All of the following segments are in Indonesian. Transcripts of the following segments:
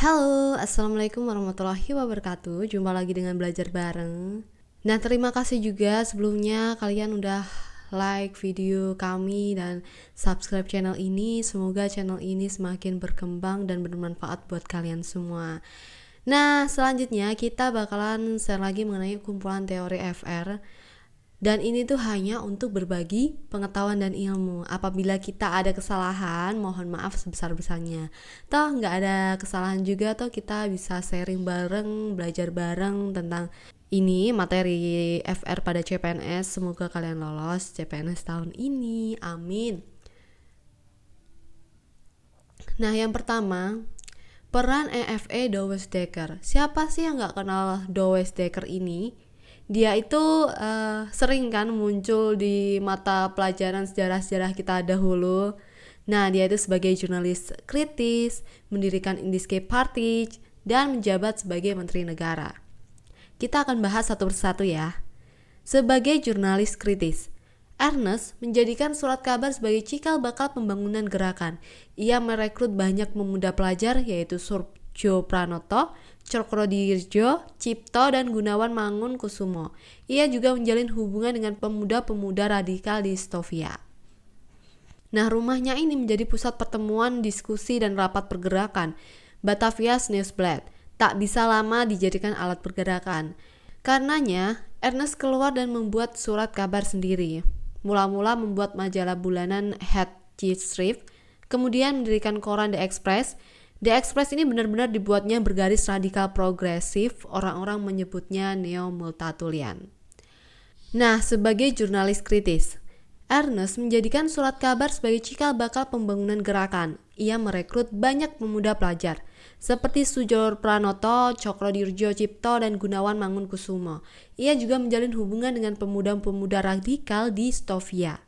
Halo, Assalamualaikum warahmatullahi wabarakatuh. Jumpa lagi dengan Belajar Bareng. Nah, terima kasih juga sebelumnya kalian udah like video kami dan subscribe channel ini. Semoga channel ini semakin berkembang dan bermanfaat buat kalian semua. Nah, selanjutnya kita bakalan share lagi mengenai kumpulan teori FR. Dan ini tuh hanya untuk berbagi pengetahuan dan ilmu. Apabila kita ada kesalahan, mohon maaf sebesar-besarnya. Toh nggak ada kesalahan juga, toh kita bisa sharing bareng, belajar bareng tentang ini materi FR pada CPNS. Semoga kalian lolos CPNS tahun ini, amin. Nah, yang pertama, peran EFE Douwes Dekker. Siapa sih yang nggak kenal Douwes Dekker ini? Dia itu sering kan muncul di mata pelajaran sejarah-sejarah kita dahulu. Nah, dia itu sebagai jurnalis kritis, mendirikan Indische Party, dan menjabat sebagai Menteri Negara. Kita akan bahas satu persatu ya. Sebagai jurnalis kritis, Ernest menjadikan surat kabar sebagai cikal bakal pembangunan gerakan. Ia merekrut banyak pemuda pelajar yaitu Surjo Pranoto, Cokrodirjo, Cipto, dan Gunawan Mangunkusumo. Ia juga menjalin hubungan dengan pemuda-pemuda radikal di Stovia. Nah, rumahnya ini menjadi pusat pertemuan, diskusi, dan rapat pergerakan. Batavia's Nieuwsblad tak bisa lama dijadikan alat pergerakan. Karenanya, Ernest keluar dan membuat surat kabar sendiri. Mula-mula membuat majalah bulanan Het Tijdschrift, kemudian mendirikan koran The Express. The Express ini benar-benar dibuatnya bergaris radikal progresif, orang-orang menyebutnya neo-multatulian. Nah, sebagai jurnalis kritis, Ernest menjadikan surat kabar sebagai cikal bakal pembangunan gerakan. Ia merekrut banyak pemuda pelajar, seperti Surjo Pranoto, Cokrodirjo Cipto, dan Gunawan Mangunkusumo. Ia juga menjalin hubungan dengan pemuda-pemuda radikal di Stovia.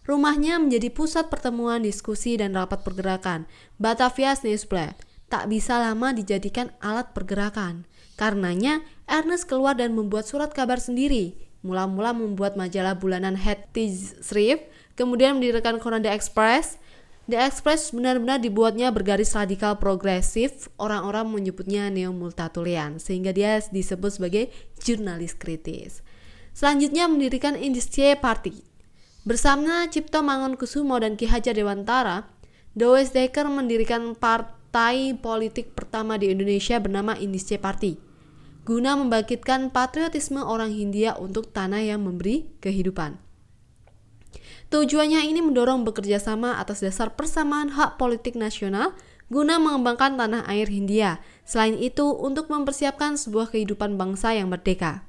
Rumahnya menjadi pusat pertemuan, diskusi, dan rapat pergerakan. Batavia's Nieuwsblad tak bisa lama dijadikan alat pergerakan. Karenanya, Ernest keluar dan membuat surat kabar sendiri. Mula-mula membuat majalah bulanan Het Tijdschrift, kemudian mendirikan koran The Express. The Express benar-benar dibuatnya bergaris radikal progresif, orang-orang menyebutnya neo-multatulian, sehingga dia disebut sebagai jurnalis kritis. Selanjutnya mendirikan Indische Party. Bersama Cipto Mangunkusumo dan Ki Hajar Dewantara, Douwes Dekker mendirikan partai politik pertama di Indonesia bernama Indische Party, guna membangkitkan patriotisme orang Hindia untuk tanah yang memberi kehidupan. Tujuannya ini mendorong bekerja sama atas dasar persamaan hak politik nasional guna mengembangkan tanah air Hindia. Selain itu, untuk mempersiapkan sebuah kehidupan bangsa yang merdeka.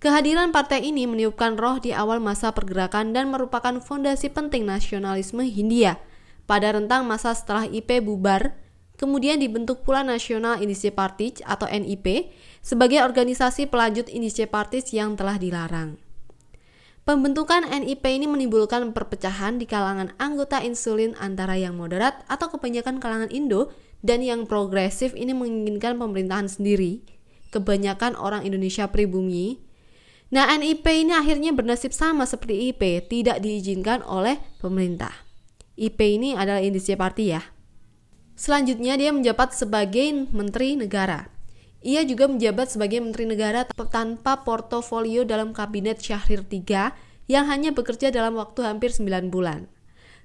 Kehadiran partai ini meniupkan roh di awal masa pergerakan dan merupakan fondasi penting nasionalisme Hindia. Pada rentang masa setelah IP bubar, kemudian dibentuk pula National Indische Party atau NIP sebagai organisasi pelanjut Indische Party yang telah dilarang. Pembentukan NIP ini menimbulkan perpecahan di kalangan anggota insulin antara yang moderat atau kebanyakan kalangan Indo dan yang progresif ini menginginkan pemerintahan sendiri. Kebanyakan orang Indonesia pribumi. Nah, NIP ini akhirnya bernasib sama seperti IP, tidak diizinkan oleh pemerintah. IP ini adalah Indische Party ya. Selanjutnya dia menjabat sebagai Menteri Negara. Ia juga menjabat sebagai Menteri Negara tanpa portofolio dalam Kabinet Syahrir III yang hanya bekerja dalam waktu hampir 9 bulan.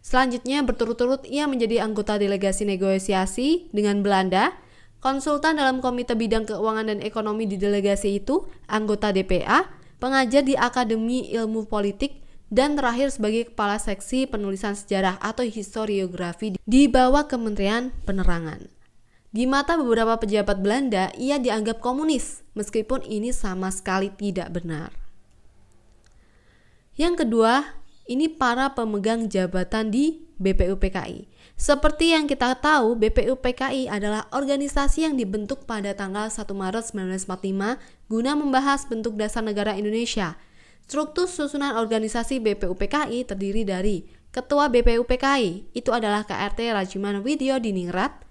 Selanjutnya berturut-turut ia menjadi anggota delegasi negosiasi dengan Belanda, konsultan dalam Komite Bidang Keuangan dan Ekonomi di delegasi itu, anggota DPA, pengajar di Akademi Ilmu Politik, dan terakhir sebagai Kepala Seksi Penulisan Sejarah atau Historiografi di bawah Kementerian Penerangan. Di mata beberapa pejabat Belanda, ia dianggap komunis, meskipun ini sama sekali tidak benar. Yang kedua, ini para pemegang jabatan di BPUPKI. Seperti yang kita tahu, BPUPKI adalah organisasi yang dibentuk pada tanggal 1 Maret 1945 guna membahas bentuk dasar negara Indonesia. Struktur susunan organisasi BPUPKI terdiri dari Ketua BPUPKI, itu adalah KRT Rajiman Widyo Diningrat,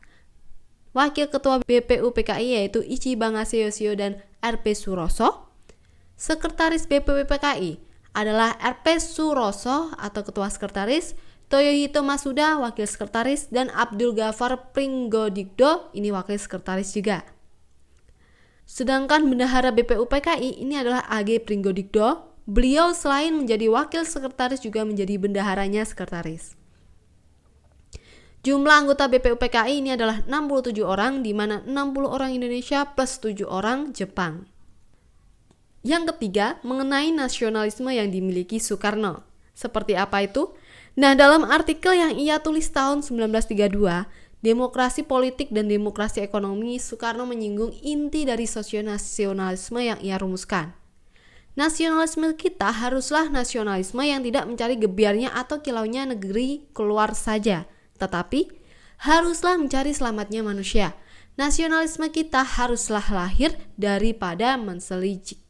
Wakil Ketua BPUPKI yaitu Ichi Bangasio dan RP Suroso, Sekretaris BPUPKI adalah RP Suroso atau Ketua Sekretaris, Toyohito Masuda wakil sekretaris, dan Abdul Ghaffar Pringgodikdo ini wakil sekretaris juga. Sedangkan bendahara BPUPKI ini adalah AG Pringgodikdo. Beliau selain menjadi wakil sekretaris juga menjadi bendaharanya sekretaris. Jumlah anggota BPUPKI ini adalah 67 orang, di mana 60 orang Indonesia plus 7 orang Jepang. Yang ketiga, mengenai nasionalisme yang dimiliki Soekarno. Seperti apa itu? Nah, dalam artikel yang ia tulis tahun 1932, Demokrasi Politik dan Demokrasi Ekonomi, Soekarno menyinggung inti dari sosionasionalisme yang ia rumuskan. Nasionalisme kita haruslah nasionalisme yang tidak mencari gebiarnya atau kilaunya negeri keluar saja, tetapi haruslah mencari selamatnya manusia. Nasionalisme kita haruslah lahir daripada menselijik.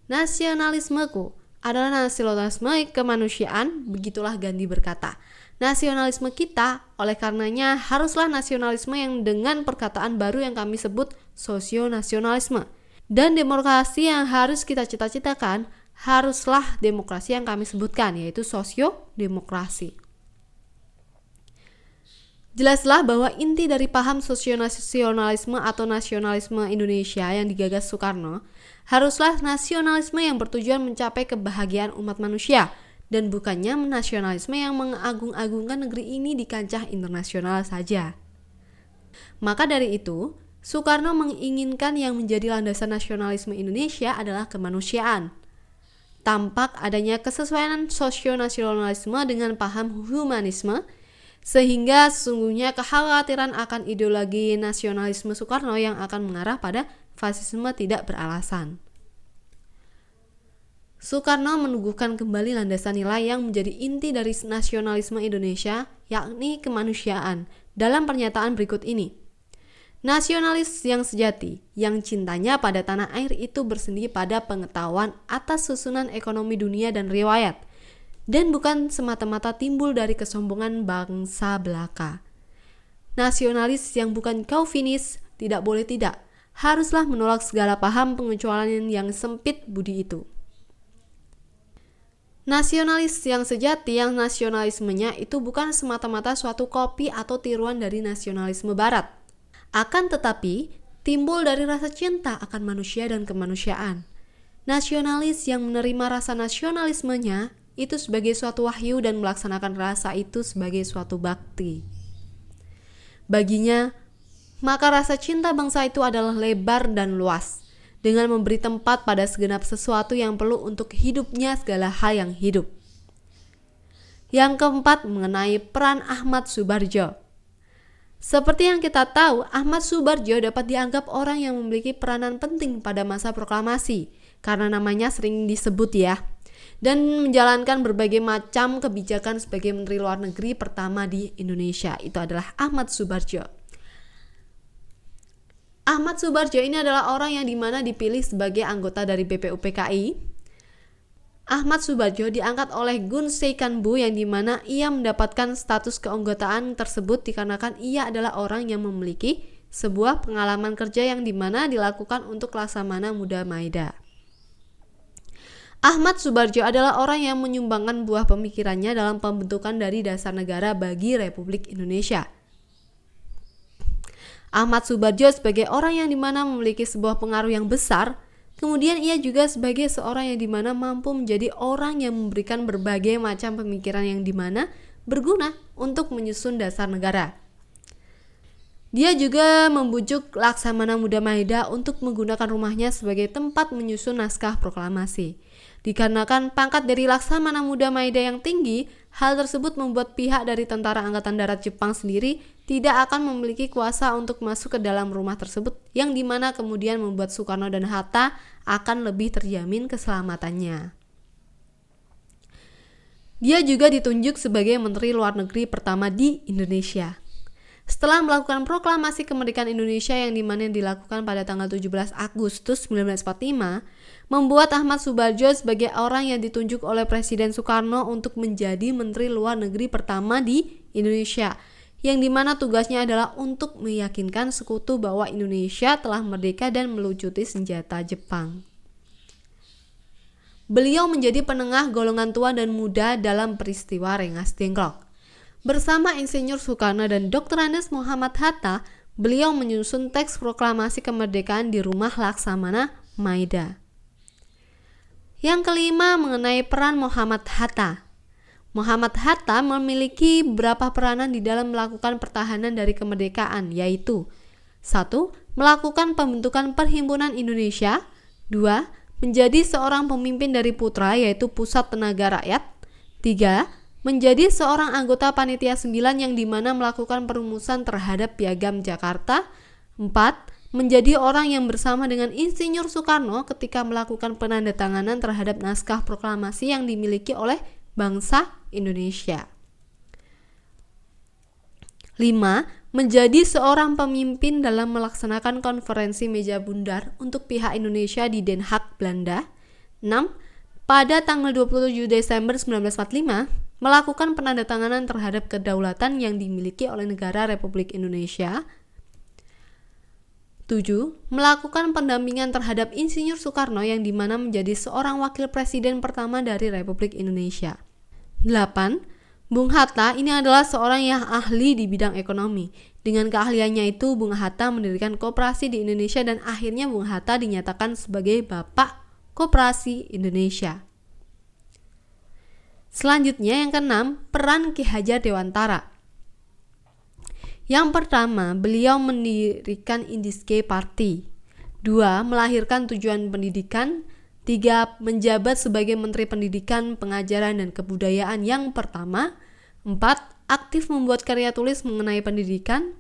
Nasionalismeku adalah nasionalisme kemanusiaan, begitulah Gandhi berkata. Nasionalisme kita oleh karenanya haruslah nasionalisme yang dengan perkataan baru yang kami sebut sosionasionalisme. Dan demokrasi yang harus kita cita-citakan haruslah demokrasi yang kami sebutkan, yaitu sosiodemokrasi. Jelaslah bahwa inti dari paham sosionasionalisme atau nasionalisme Indonesia yang digagas Soekarno haruslah nasionalisme yang bertujuan mencapai kebahagiaan umat manusia dan bukannya nasionalisme yang mengagung-agungkan negeri ini di kancah internasional saja. Maka dari itu, Soekarno menginginkan yang menjadi landasan nasionalisme Indonesia adalah kemanusiaan. Tampak adanya kesesuaian sosionasionalisme dengan paham humanisme, sehingga sesungguhnya kekhawatiran akan ideologi nasionalisme Soekarno yang akan mengarah pada fasisme tidak beralasan. Soekarno meneguhkan kembali landasan nilai yang menjadi inti dari nasionalisme Indonesia, yakni kemanusiaan, dalam pernyataan berikut ini. Nasionalis yang sejati, yang cintanya pada tanah air itu bersendiri pada pengetahuan atas susunan ekonomi dunia dan riwayat, dan bukan semata-mata timbul dari kesombongan bangsa belaka. Nasionalis yang bukan kaufinis tidak boleh tidak, haruslah menolak segala paham pengecualian yang sempit budi itu. Nasionalis yang sejati, yang nasionalismenya itu bukan semata-mata suatu kopi atau tiruan dari nasionalisme barat. Akan tetapi, timbul dari rasa cinta akan manusia dan kemanusiaan. Nasionalis yang menerima rasa nasionalismenya itu sebagai suatu wahyu dan melaksanakan rasa itu sebagai suatu bakti. Baginya, maka rasa cinta bangsa itu adalah lebar dan luas, dengan memberi tempat pada segenap sesuatu yang perlu untuk hidupnya segala hal yang hidup. Yang keempat, mengenai peran Ahmad Soebardjo. Seperti yang kita tahu, Ahmad Soebardjo dapat dianggap orang yang memiliki peranan penting pada masa proklamasi, karena namanya sering disebut ya, dan menjalankan berbagai macam kebijakan sebagai Menteri Luar Negeri pertama di Indonesia. Itu adalah Ahmad Soebardjo. Ahmad Soebardjo ini adalah orang yang dimana dipilih sebagai anggota dari BPUPKI. Ahmad Soebardjo diangkat oleh Gun Seikanbu yang dimana ia mendapatkan status keanggotaan tersebut dikarenakan ia adalah orang yang memiliki sebuah pengalaman kerja yang dimana dilakukan untuk Laksamana Muda Maida. Ahmad Soebardjo adalah orang yang menyumbangkan buah pemikirannya dalam pembentukan dari dasar negara bagi Republik Indonesia. Ahmad Soebardjo sebagai orang yang dimana memiliki sebuah pengaruh yang besar, kemudian ia juga sebagai seorang yang dimana mampu menjadi orang yang memberikan berbagai macam pemikiran yang dimana berguna untuk menyusun dasar negara. Dia juga membujuk Laksamana Muda Maida untuk menggunakan rumahnya sebagai tempat menyusun naskah proklamasi. Dikarenakan pangkat dari Laksamana Muda Maida yang tinggi, hal tersebut membuat pihak dari Tentara Angkatan Darat Jepang sendiri tidak akan memiliki kuasa untuk masuk ke dalam rumah tersebut, yang dimana kemudian membuat Soekarno dan Hatta akan lebih terjamin keselamatannya. Dia juga ditunjuk sebagai Menteri Luar Negeri pertama di Indonesia. Setelah melakukan proklamasi kemerdekaan Indonesia yang dimana dilakukan pada tanggal 17 Agustus 1945, membuat Ahmad Soebardjo sebagai orang yang ditunjuk oleh Presiden Soekarno untuk menjadi Menteri Luar Negeri pertama di Indonesia, yang dimana tugasnya adalah untuk meyakinkan sekutu bahwa Indonesia telah merdeka dan melucuti senjata Jepang. Beliau menjadi penengah golongan tua dan muda dalam peristiwa Rengas Dengklok. Bersama Insinyur Soekarno dan Dr. Andes Muhammad Hatta, beliau menyusun teks proklamasi kemerdekaan di Rumah Laksamana Maida. Yang kelima, mengenai peran Muhammad Hatta. Muhammad Hatta memiliki beberapa peranan di dalam melakukan pertahanan dari kemerdekaan, yaitu 1. Melakukan pembentukan Perhimpunan Indonesia. 2. Menjadi seorang pemimpin dari Putra, yaitu Pusat Tenaga Rakyat. 3. Menjadi seorang anggota Panitia 9 yang dimana melakukan perumusan terhadap Piagam Jakarta. 4. Menjadi orang yang bersama dengan Insinyur Soekarno ketika melakukan penandatanganan terhadap naskah proklamasi yang dimiliki oleh bangsa Indonesia. 5. Menjadi seorang pemimpin dalam melaksanakan konferensi meja bundar untuk pihak Indonesia di Den Haag, Belanda. 6. Pada tanggal 27 Desember 1945, melakukan penandatanganan terhadap kedaulatan yang dimiliki oleh negara Republik Indonesia. 7. Melakukan pendampingan terhadap Insinyur Soekarno yang dimana menjadi seorang wakil presiden pertama dari Republik Indonesia. 8. Bung Hatta ini adalah seorang yang ahli di bidang ekonomi. Dengan keahliannya itu, Bung Hatta mendirikan koperasi di Indonesia dan akhirnya Bung Hatta dinyatakan sebagai Bapak Koperasi Indonesia. Selanjutnya yang keenam, peran Ki Hajar Dewantara. Yang pertama, beliau mendirikan Indiske Party. 2. Melahirkan tujuan pendidikan. 3. Menjabat sebagai Menteri Pendidikan, Pengajaran, dan Kebudayaan yang pertama. 4. Aktif membuat karya tulis mengenai pendidikan.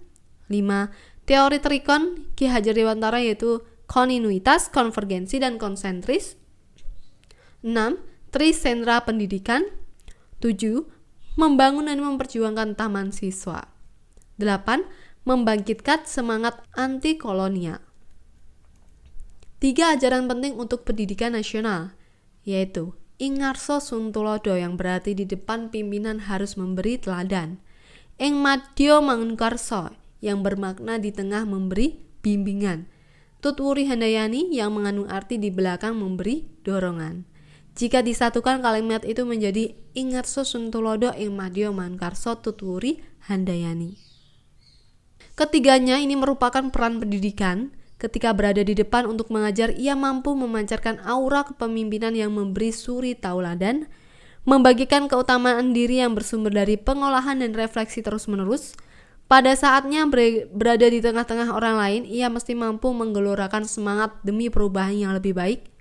5. Teori trikon Ki Hajar Dewantara yaitu kontinuitas, konvergensi, dan konsentris. 6. Trisendra Pendidikan. 7. Membangun dan memperjuangkan taman siswa. 8. Membangkitkan semangat anti kolonial. 3 ajaran penting untuk pendidikan nasional, yaitu Ingarso Suntulodo yang berarti di depan pimpinan harus memberi teladan. Ing Madya Mangunkarso yang bermakna di tengah memberi bimbingan. Tutwuri Handayani yang mengandung arti di belakang memberi dorongan. Jika disatukan kalimat itu menjadi Ingarso Suntulodo Ing Madya Mangunkarso Tutwuri Handayani. Ketiganya ini merupakan peran pendidikan. Ketika berada di depan untuk mengajar, ia mampu memancarkan aura kepemimpinan yang memberi suri tauladan, membagikan keutamaan diri yang bersumber dari pengolahan dan refleksi terus-menerus. Pada saatnya berada di tengah-tengah orang lain, ia mesti mampu menggelorakan semangat demi perubahan yang lebih baik.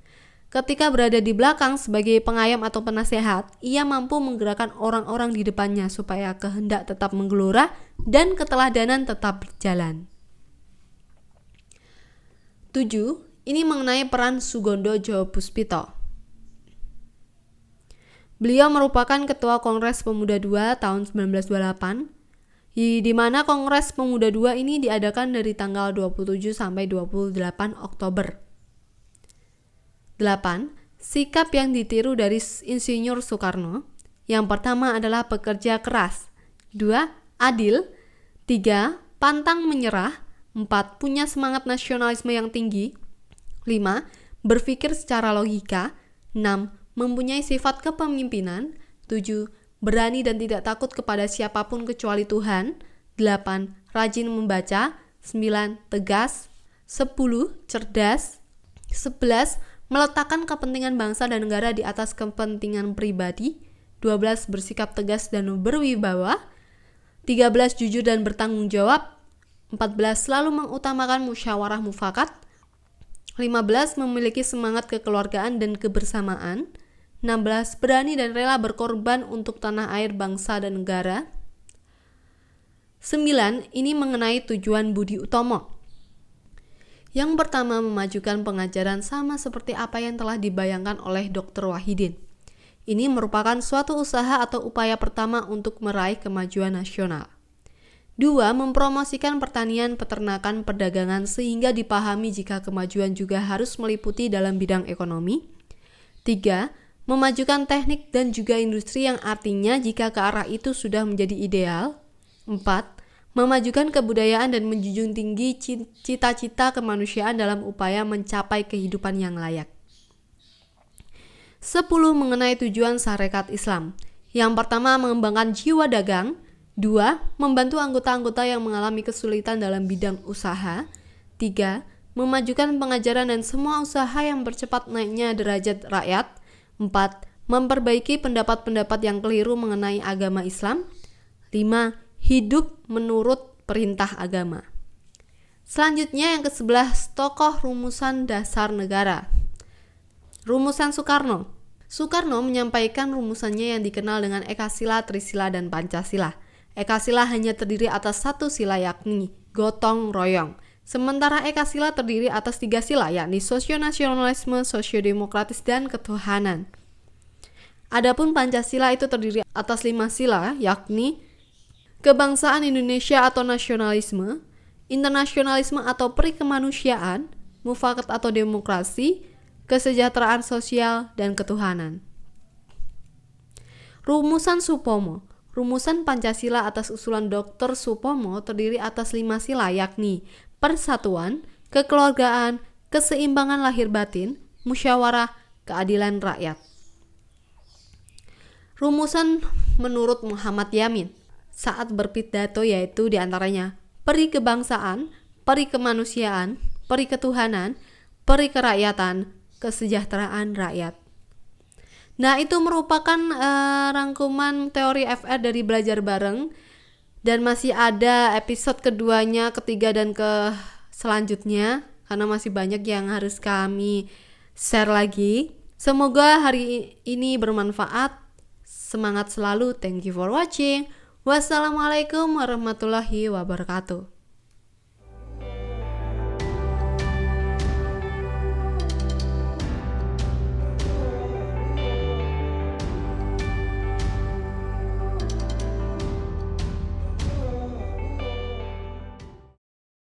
Ketika berada di belakang sebagai pengayom atau penasehat, ia mampu menggerakkan orang-orang di depannya supaya kehendak tetap menggelora dan keteladanan tetap berjalan. 7. Ini mengenai peran Sugondo Djoyo Puspito. Beliau merupakan Ketua Kongres Pemuda II tahun 1928, di mana Kongres Pemuda II ini diadakan dari tanggal 27 sampai 28 Oktober. 8. Sikap yang ditiru dari Insinyur Soekarno. Yang pertama adalah pekerja keras. 2. Adil. 3. Pantang menyerah. 4. Punya semangat nasionalisme yang tinggi. 5. Berpikir secara logika. 6. Mempunyai sifat kepemimpinan. 7. Berani dan tidak takut kepada siapapun kecuali Tuhan. 8. Rajin membaca. 9. Tegas. 10. Cerdas. 11. Meletakkan kepentingan bangsa dan negara di atas kepentingan pribadi. 12. Bersikap tegas dan berwibawa. 13. Jujur dan bertanggung jawab. 14. Selalu mengutamakan musyawarah mufakat. 15. Memiliki semangat kekeluargaan dan kebersamaan. 16. Berani dan rela berkorban untuk tanah air, bangsa, dan negara. 9. Ini mengenai tujuan Budi Utomo. Yang pertama, memajukan pengajaran sama seperti apa yang telah dibayangkan oleh Dr. Wahidin. Ini merupakan suatu usaha atau upaya pertama untuk meraih kemajuan nasional. 2. Mempromosikan pertanian, peternakan, perdagangan sehingga dipahami jika kemajuan juga harus meliputi dalam bidang ekonomi. 3. Memajukan teknik dan juga industri yang artinya jika ke arah itu sudah menjadi ideal. 4. Memajukan kebudayaan dan menjunjung tinggi cita-cita kemanusiaan dalam upaya mencapai kehidupan yang layak. 10 mengenai tujuan Sarekat Islam. Yang pertama, mengembangkan jiwa dagang. 2. Membantu anggota-anggota yang mengalami kesulitan dalam bidang usaha. 3. Memajukan pengajaran dan semua usaha yang percepat naiknya derajat rakyat. 4. Memperbaiki pendapat-pendapat yang keliru mengenai agama Islam. 5. Hidup menurut perintah agama. Selanjutnya yang ke-11, tokoh rumusan dasar negara. Rumusan Soekarno. Soekarno menyampaikan rumusannya yang dikenal dengan Ekasila, Trisila, dan Pancasila. Ekasila hanya terdiri atas satu sila yakni gotong royong. Sementara Ekasila terdiri atas 3 sila yakni sosionasionalisme, sosiodemokratis, dan ketuhanan. Adapun Pancasila itu terdiri atas 5 sila yakni kebangsaan Indonesia atau nasionalisme, internasionalisme atau perikemanusiaan, mufakat atau demokrasi, kesejahteraan sosial, dan ketuhanan. Rumusan Supomo. Rumusan Pancasila atas usulan Dr. Supomo terdiri atas 5 sila yakni persatuan, kekeluargaan, keseimbangan lahir batin, musyawarah, keadilan rakyat. Rumusan menurut Muhammad Yamin saat berpidato yaitu diantaranya peri kebangsaan, peri kemanusiaan, peri ketuhanan, peri kerakyatan, kesejahteraan rakyat. Nah, itu merupakan rangkuman teori FR dari Belajar Bareng, dan masih ada episode keduanya, ketiga, dan ke selanjutnya karena masih banyak yang harus kami share lagi. Semoga hari ini bermanfaat. Semangat selalu. Thank you for watching. Wassalamualaikum warahmatullahi wabarakatuh.